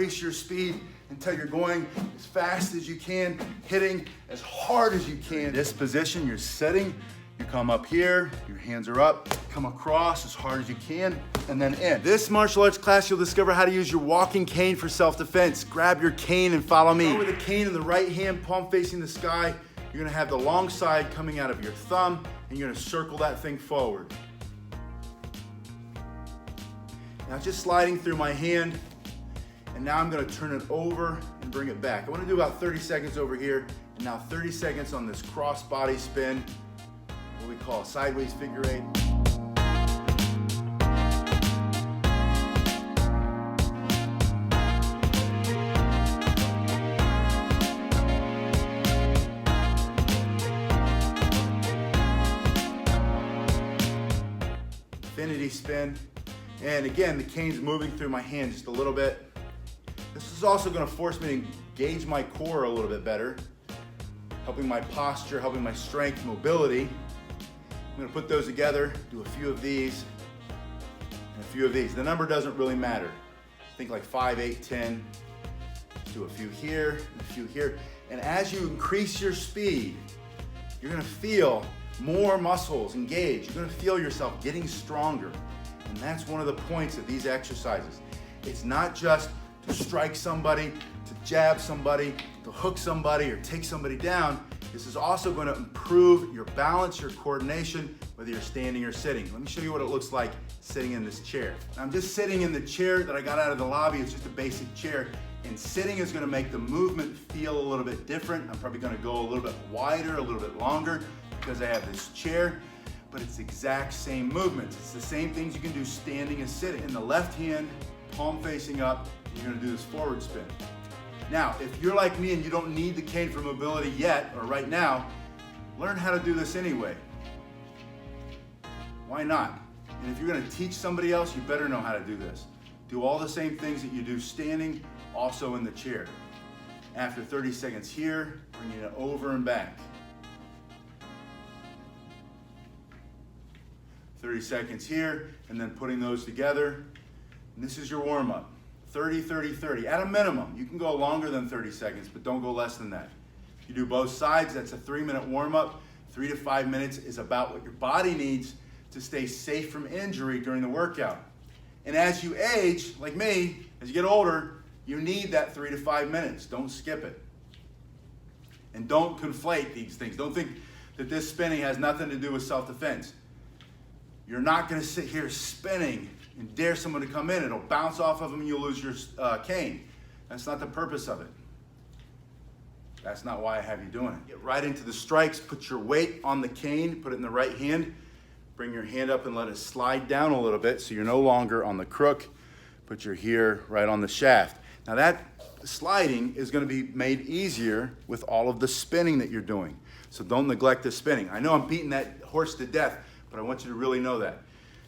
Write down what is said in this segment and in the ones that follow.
Increase your speed until you're going as fast as you can, hitting as hard as you can. In this position, you're sitting, you come up here, your hands are up, come across as hard as you can, and then in. This martial arts class, you'll discover how to use your walking cane for self-defense. Grab your cane and follow me. With the cane in the right hand, palm facing the sky, you're gonna have the long side coming out of your thumb, and you're gonna circle that thing forward. Now just sliding through my hand, and now I'm gonna turn it over and bring it back. I wanna do about 30 seconds over here, and now 30 seconds on this cross body spin, what we call a sideways figure eight. Infinity spin. And again, the cane's moving through my hand just a little bit. This is also going to force me to engage my core a little bit better, helping my posture, helping my strength, mobility. I'm going to put those together, do a few of these, and a few of these. The number doesn't really matter. Think like 5, 8, 10. Do a few here, and a few here. And as you increase your speed, you're going to feel more muscles engaged. You're going to feel yourself getting stronger. And that's one of the points of these exercises. It's not just to strike somebody, to jab somebody, to hook somebody, or take somebody down. This is also going to improve your balance, your coordination, whether you're standing or sitting. Let me show you what it looks like sitting in this chair. I'm just sitting in the chair that I got out of the lobby. It's just a basic chair. And sitting is going to make the movement feel a little bit different. I'm probably going to go a little bit wider, a little bit longer because I have this chair. But it's the exact same movements. It's the same things you can do standing and sitting. In the left hand, palm facing up, you're gonna do this forward spin. Now, if you're like me and you don't need the cane for mobility yet, or right now, learn how to do this anyway. Why not? And if you're gonna teach somebody else, you better know how to do this. Do all the same things that you do standing, also in the chair. After 30 seconds here, bringing it over and back. 30 seconds here, and then putting those together. And this is your warm-up. 30, 30, 30. At a minimum, you can go longer than 30 seconds, but don't go less than that. If you do both sides, that's a 3-minute warm-up. 3 to 5 minutes is about what your body needs to stay safe from injury during the workout. And as you age, like me, as you get older, you need that 3 to 5 minutes. Don't skip it. And don't conflate these things. Don't think that this spinning has nothing to do with self-defense. You're not going to sit here spinning and dare someone to come in. It'll bounce off of them and you'll lose your cane. That's not the purpose of it. That's not why I have you doing it. Get right into the strikes. Put your weight on the cane. Put it in the right hand. Bring your hand up and let it slide down a little bit so you're no longer on the crook. Put your here right on the shaft. Now that sliding is going to be made easier with all of the spinning that you're doing. So don't neglect the spinning. I know I'm beating that horse to death, but I want you to really know that.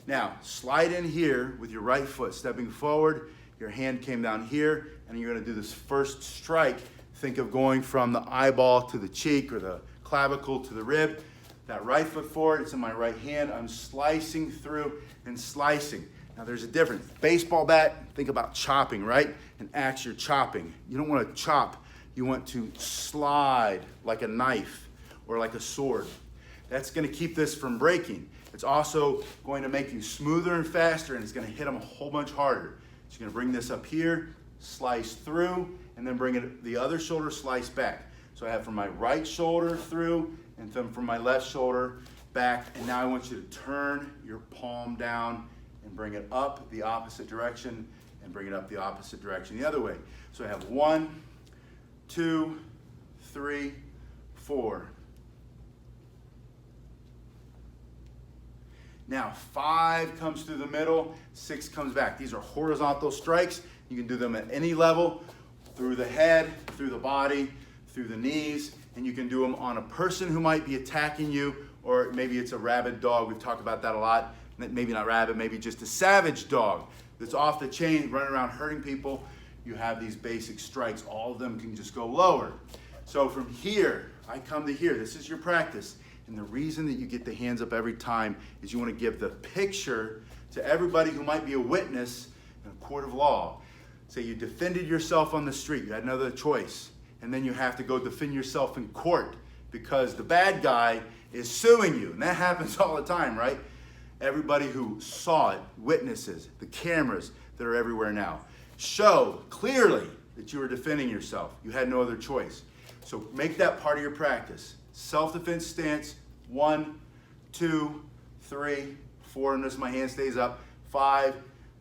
Now, slide in here with your right foot, stepping forward. Your hand came down here, and you're gonna do this first strike. Think of going from the eyeball to the cheek or the clavicle to the rib. That right foot forward, it's in my right hand. I'm slicing through and slicing. Now, there's a difference. Baseball bat, think about chopping, right? An axe, you're chopping. You don't wanna chop. You want to slide like a knife or like a sword. That's going to keep this from breaking. It's also going to make you smoother and faster, and it's going to hit them a whole bunch harder. So you're going to bring this up here, slice through, and then bring it the other shoulder, slice back. So I have from my right shoulder through, and then from my left shoulder back. And now I want you to turn your palm down and bring it up the opposite direction, and bring it up the opposite direction the other way. So I have 1, 2, 3, 4. Now 5 comes through the middle, 6 comes back. These are horizontal strikes. You can do them at any level, through the head, through the body, through the knees, and you can do them on a person who might be attacking you, or maybe it's a rabid dog. We've talked about that a lot. Maybe not rabid, maybe just a savage dog that's off the chain, running around hurting people. You have these basic strikes. All of them can just go lower. So from here, I come to here. This is your practice. And the reason that you get the hands up every time is you want to give the picture to everybody who might be a witness in a court of law. Say you defended yourself on the street, you had no other choice, and then you have to go defend yourself in court because the bad guy is suing you, and that happens all the time, right? Everybody who saw it, witnesses, the cameras that are everywhere now, show clearly that you were defending yourself. You had no other choice. So make that part of your practice. Self-defense stance, 1, 2, 3, 4, notice my hand stays up, 5,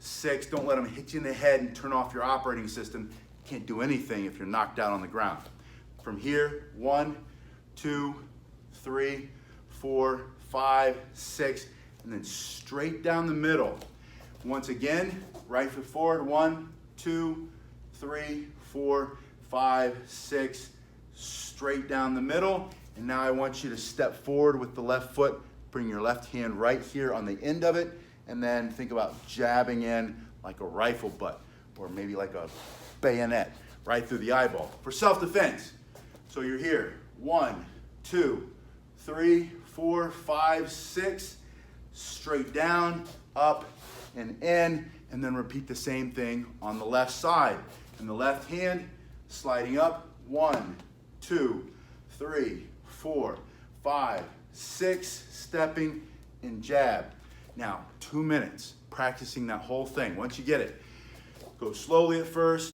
6, don't let them hit you in the head and turn off your operating system. You can't do anything if you're knocked out on the ground. From here, 1, 2, 3, 4, 5, 6, and then straight down the middle. Once again, right foot forward, 1, 2, 3, 4, 5, 6, straight down the middle. And now I want you to step forward with the left foot, bring your left hand right here on the end of it, and then think about jabbing in like a rifle butt, or maybe like a bayonet, right through the eyeball for self-defense. So you're here, 1, 2, 3, 4, 5, 6, straight down, up, and in, and then repeat the same thing on the left side. And the left hand sliding up, 1, 2, 3, 4, 5, 6, stepping and jab. Now, 2 minutes practicing that whole thing. Once you get it, go slowly at first.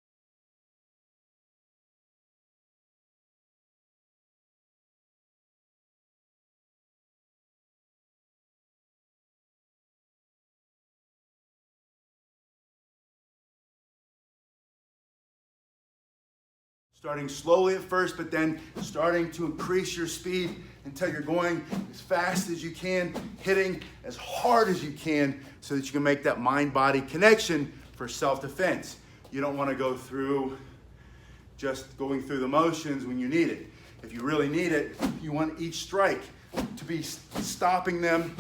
Starting slowly at first, but then starting to increase your speed until you're going as fast as you can, hitting as hard as you can so that you can make that mind-body connection for self-defense. You don't want to go through just going through the motions when you need it. If you really need it, you want each strike to be stopping them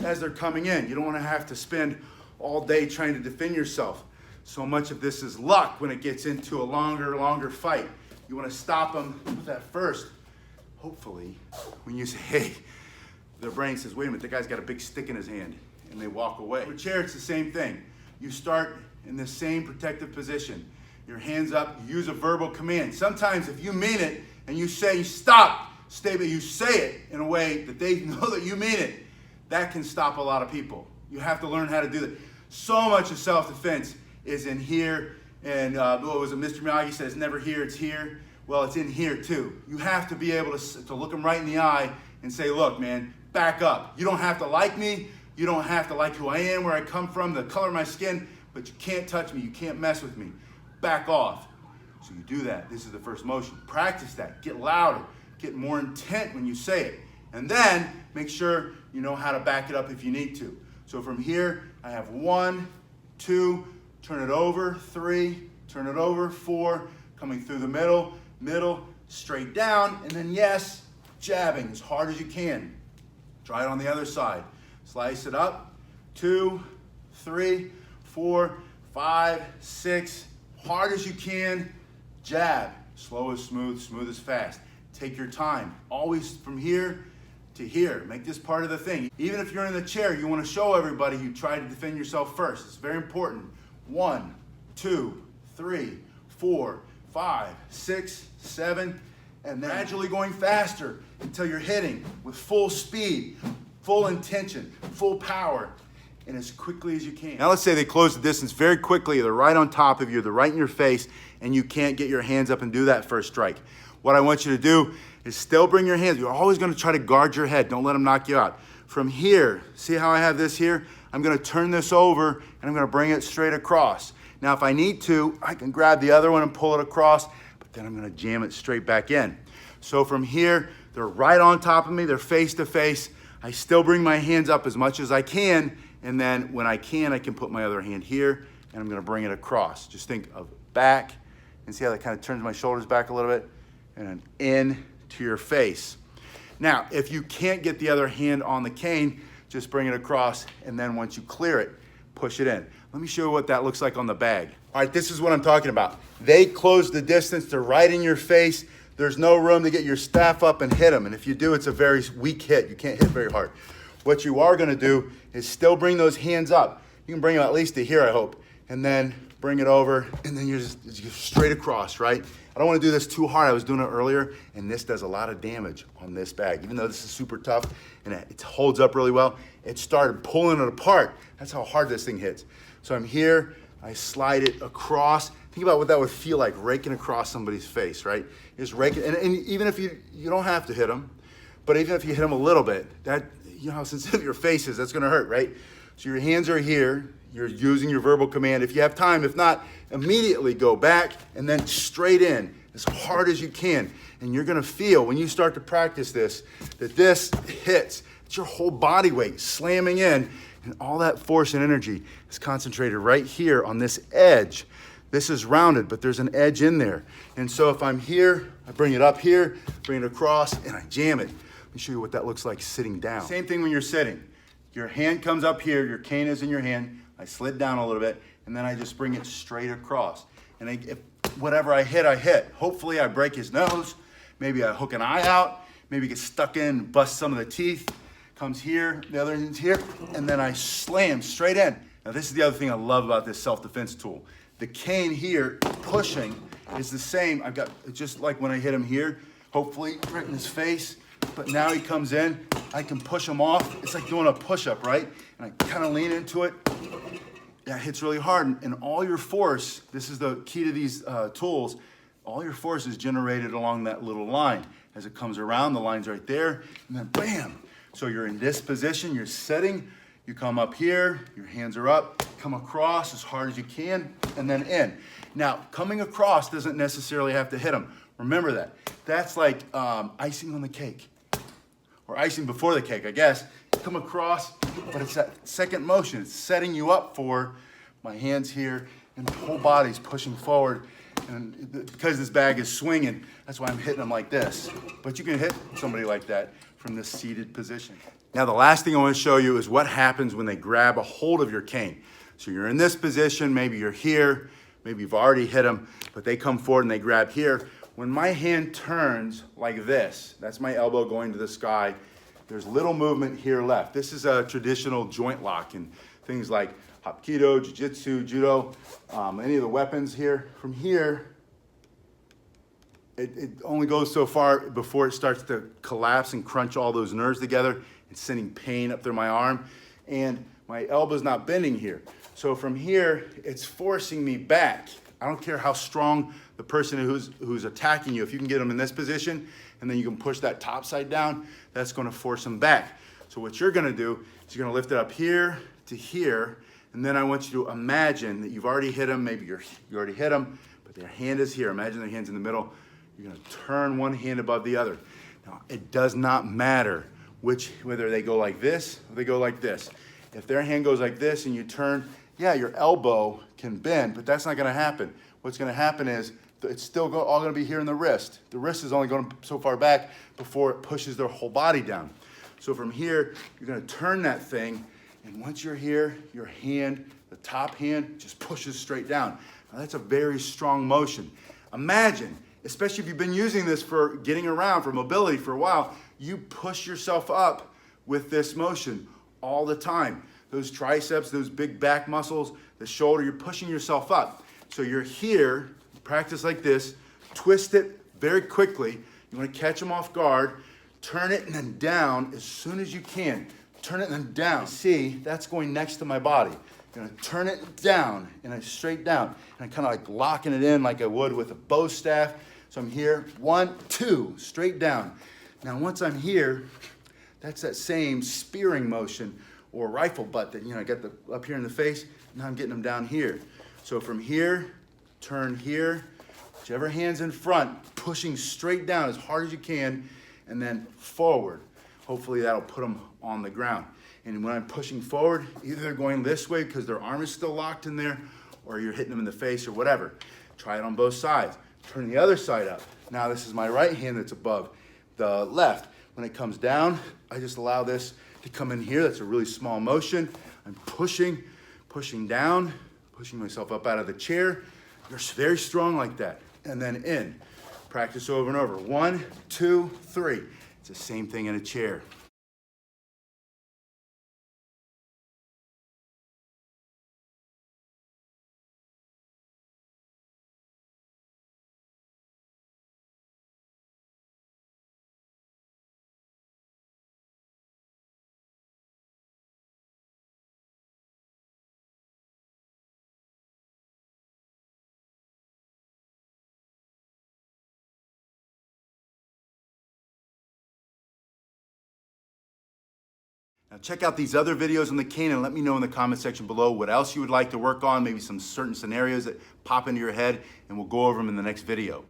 as they're coming in. You don't want to have to spend all day trying to defend yourself. So much of this is luck when it gets into a longer fight. You want to stop them with that first. Hopefully, when you say, hey, their brain says, wait a minute, that guy's got a big stick in his hand, and they walk away. With chair, it's the same thing. You start in the same protective position. Your hands up, you use a verbal command. Sometimes if you mean it and you say, stop, stay, but you say it in a way that they know that you mean it, that can stop a lot of people. You have to learn how to do that. So much of self-defense is in here, and what was it, Mr. Miyagi says, never here, it's here. Well, it's in here too. You have to be able to look them right in the eye and say, look, man, back up. You don't have to like me. You don't have to like who I am, where I come from, the color of my skin, but you can't touch me. You can't mess with me. Back off. So you do that. This is the first motion. Practice that. Get louder. Get more intent when you say it. And then make sure you know how to back it up if you need to. So from here, I have 1, 2, turn it over, 3, turn it over, 4, coming through the middle, straight down, and then yes, jabbing as hard as you can. Try it on the other side. Slice it up, 2, 3, 4, 5, 6, hard as you can, jab. Slow as smooth, smooth as fast. Take your time. Always from here to here. Make this part of the thing. Even if you're in the chair, you want to show everybody you try to defend yourself first. It's very important. 1, 2, 3, 4, 5, 6, 7, and then gradually going faster until you're hitting with full speed, full intention, full power, and as quickly as you can. Now let's say they close the distance very quickly. They're right on top of you. They're right in your face, and you can't get your hands up and do that first strike. What I want you to do is still bring your hands. You're always going to try to guard your head. Don't let them knock you out. From here, see how I have this here? I'm going to turn this over, and I'm going to bring it straight across. Now, if I need to, I can grab the other one and pull it across, but then I'm going to jam it straight back in. So from here, they're right on top of me. They're face to face. I still bring my hands up as much as I can, and then when I can put my other hand here, and I'm going to bring it across. Just think of back, and see how that kind of turns my shoulders back a little bit, and then in to your face. Now, if you can't get the other hand on the cane, just bring it across, and then once you clear it, push it in. Let me show you what that looks like on the bag. All right, this is what I'm talking about. They close the distance. They're right in your face. There's no room to get your staff up and hit them. And if you do, it's a very weak hit. You can't hit very hard. What you are going to do is still bring those hands up. You can bring them at least to here, I hope. And then bring it over, and then you're just straight across, right? I don't want to do this too hard. I was doing it earlier, and this does a lot of damage on this bag. Even though this is super tough and it holds up really well, it started pulling it apart. That's how hard this thing hits. So I'm here, I slide it across. Think about what that would feel like, raking across somebody's face, right? You just rake it, and even if you don't have to hit them, but even if you hit them a little bit, that, you know how sensitive your face is, that's gonna hurt, right? So your hands are here, you're using your verbal command. If you have time, if not, immediately go back and then straight in as hard as you can. And you're gonna feel, when you start to practice this, that this hits, it's your whole body weight slamming in, and all that force and energy is concentrated right here on this edge. This is rounded, but there's an edge in there. And so if I'm here, I bring it up here, bring it across, and I jam it. Let me show you what that looks like sitting down. Same thing when you're sitting. Your hand comes up here, your cane is in your hand, I slid down a little bit, and then I just bring it straight across. And if whatever I hit, I hit. Hopefully I break his nose, maybe I hook an eye out, maybe get stuck in, bust some of the teeth, comes here, the other end's here, and then I slam straight in. Now this is the other thing I love about this self-defense tool. The cane here, pushing, is the same. I've got, just like when I hit him here, hopefully right in his face, but now he comes in, I can push him off. It's like doing a push-up, right? And I kind of lean into it. That hits really hard, and all your force, this is the key to these tools, all your force is generated along that little line. As it comes around, the line's right there, and then bam. So you're in this position, you're sitting, you come up here, your hands are up, come across as hard as you can, and then in. Now, coming across doesn't necessarily have to hit them. Remember that. That's like icing on the cake, or icing before the cake, I guess. Come across, but it's that second motion. It's setting you up for my hands here, and the whole body's pushing forward. And because this bag is swinging, that's why I'm hitting them like this. But you can hit somebody like that from this seated position. Now, the last thing I want to show you is what happens when they grab a hold of your cane. So you're in this position, maybe you're here, maybe you've already hit them, but they come forward and they grab here. When my hand turns like this, that's my elbow going to the sky, there's little movement here left. This is a traditional joint lock in things like Hapkido, Jiu-Jitsu, Judo, any of the weapons here. From here, it only goes so far before it starts to collapse and crunch all those nerves together. It's sending pain up through my arm, and my elbow's not bending here. So from here, it's forcing me back. I don't care how strong the person who's attacking you, if you can get them in this position, and then you can push that top side down, that's gonna force them back. So what you're gonna do is you're gonna lift it up here to here, and then I want you to imagine that you've already hit them, maybe you already hit them, but their hand is here. Imagine their hand's in the middle. You're gonna turn one hand above the other. Now, it does not matter whether they go like this or they go like this. If their hand goes like this and you turn, yeah, your elbow can bend, but that's not gonna happen. What's gonna happen is it's still all gonna be here in the wrist. The wrist is only going so far back before it pushes their whole body down. So from here, you're gonna turn that thing, and once you're here, your hand, the top hand, just pushes straight down. Now that's a very strong motion. Imagine, especially if you've been using this for getting around, for mobility for a while, you push yourself up with this motion all the time. Those triceps, those big back muscles, the shoulder, you're pushing yourself up. So you're here, practice like this, twist it very quickly. You want to catch them off guard, turn it and then down as soon as you can. Turn it and then down. See, that's going next to my body. I'm gonna turn it down and then straight down. And I'm kind of like locking it in like I would with a bow staff. So I'm here, 1, 2, straight down. Now once I'm here, that's that same spearing motion or rifle butt that, I get up here in the face, now I'm getting them down here. So from here, turn here, whichever hand's in front, pushing straight down as hard as you can, and then forward. Hopefully that'll put them on the ground. And when I'm pushing forward, either they're going this way because their arm is still locked in there, or you're hitting them in the face or whatever. Try it on both sides. Turn the other side up. Now this is my right hand that's above the left. When it comes down, I just allow this to come in here. That's a really small motion. I'm pushing down, pushing myself up out of the chair. You're very strong like that. And then in. Practice over and over. 1, 2, 3. It's the same thing in a chair. Now check out these other videos on the cane and let me know in the comment section below what else you would like to work on, maybe some certain scenarios that pop into your head, and we'll go over them in the next video.